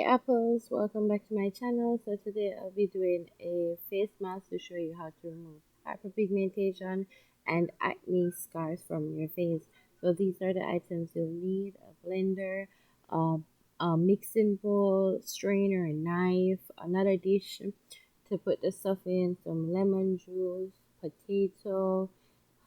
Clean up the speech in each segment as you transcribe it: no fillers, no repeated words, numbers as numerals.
apples, welcome back to my channel. So today I'll be doing a face mask to show you how to remove hyperpigmentation and acne scars from your face. So these are the items you'll need: a blender, a mixing bowl, strainer, a knife, another dish to put the stuff in, some lemon juice, potato,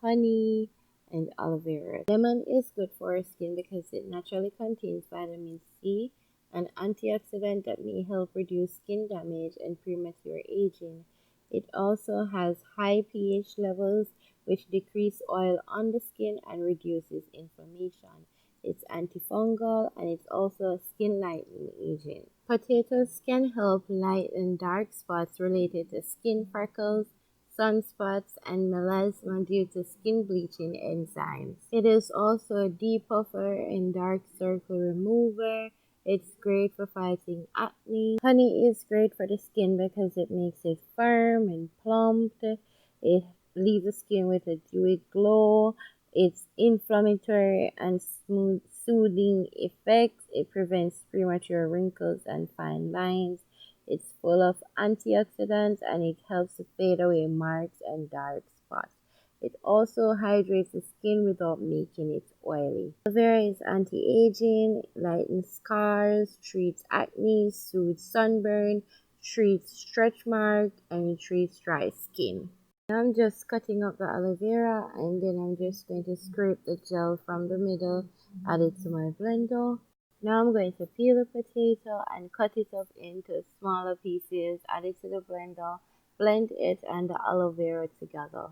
honey, and aloe vera. Lemon is good for our skin because it naturally contains vitamin C, an antioxidant that may help reduce skin damage and premature aging. It also has high pH levels, which decrease oil on the skin and reduces inflammation. It's antifungal and it's also a skin lightening agent. Potatoes can help lighten dark spots related to skin freckles, sunspots, and melasma due to skin bleaching enzymes. It is also a depuffer and dark circle remover. It's great for fighting acne. Honey is great for the skin because it makes it firm and plump. It leaves the skin with a dewy glow. It's inflammatory and soothing effects. It prevents premature wrinkles and fine lines. It's full of antioxidants and it helps to fade away marks and dark spots. It also hydrates the skin without making it oily. Aloe vera is anti-aging, lightens scars, treats acne, soothes sunburn, treats stretch marks, and treats dry skin. Now I'm just cutting up the aloe vera and then I'm just going to scrape the gel from the middle, add it to my blender. Now I'm going to peel the potato and cut it up into smaller pieces, add it to the blender, blend it and the aloe vera together.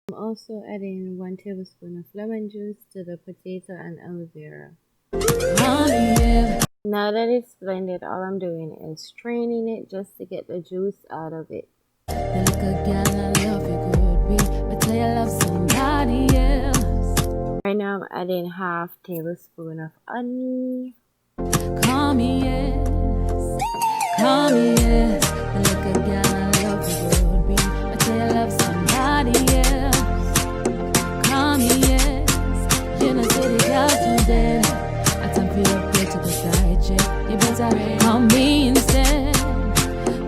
I'm also adding 1 tablespoon of lemon juice to the potato and aloe vera. Now that it's blended, all I'm doing is straining it just to get the juice out of it. Right now I'm adding half tablespoon of honey. Call me yes, like a girl I love you would be, but I love somebody else. Call me yes, you know city girls too dead. I time for your play to the side chick. You better call me instead,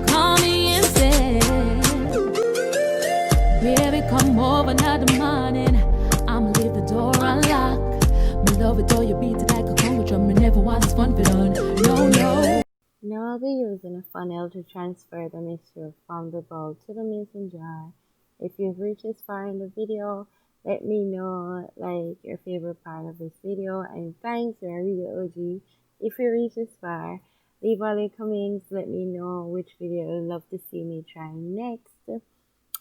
call me instead. Baby, come over now the morning. I'ma leave the door unlocked. Me love it all you beat it like a conga drum. Me never want this fun for done. No. Now I'll be using a funnel to transfer the mixture from the bowl to the mason jar. If you've reached this far in the video, let me know like your favorite part of this video, and thanks, you're a real OG. If you reach this far, leave all your comments, let me know which video you'd love to see me try next.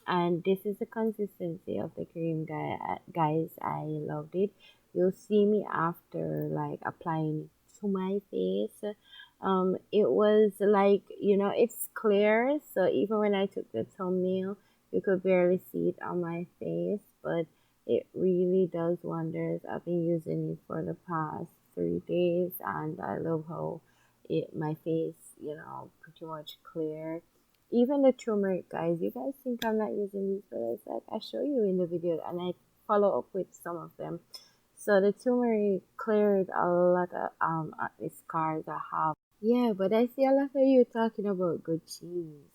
And this is the consistency of the cream, guys. I loved it. You'll see me after like applying it to my face. It was like, you know, it's clear, so even when I took the thumbnail you could barely see it on my face, but it really does wonders. I've been using it for the past 3 days and I love how my face, you know, pretty much clear. Even the turmeric, guys, you guys think I'm not using these, but it's like I show you in the video and I follow up with some of them. So the turmeric cleared a lot of acne scars I have. Yeah, but I see a lot of you talking about good cheese.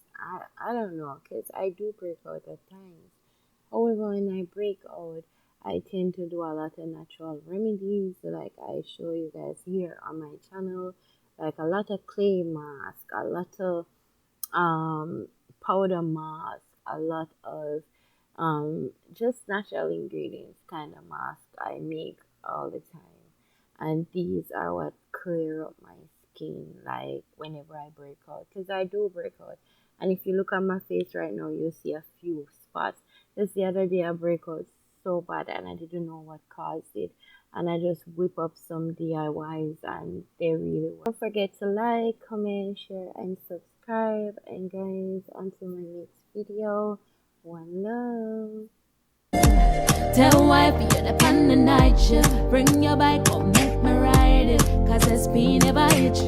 I don't know, because I do break out at times. However, when I break out, I tend to do a lot of natural remedies, like I show you guys here on my channel, like a lot of clay mask, a lot of powder mask, a lot of just natural ingredients kind of mask I make all the time, and these are what clear up my skin like whenever I break out, because I do break out. And if you look at my face right now, you'll see a few spots. Just the other day I break out so bad and I didn't know what caused it, and I just whip up some DIYs and they really work. Don't forget to like, comment, share and subscribe, and guys, until my next video, one love. Tell wife you're the pan the night shift. Bring your bike, come make me ride it, cause it's been never itch.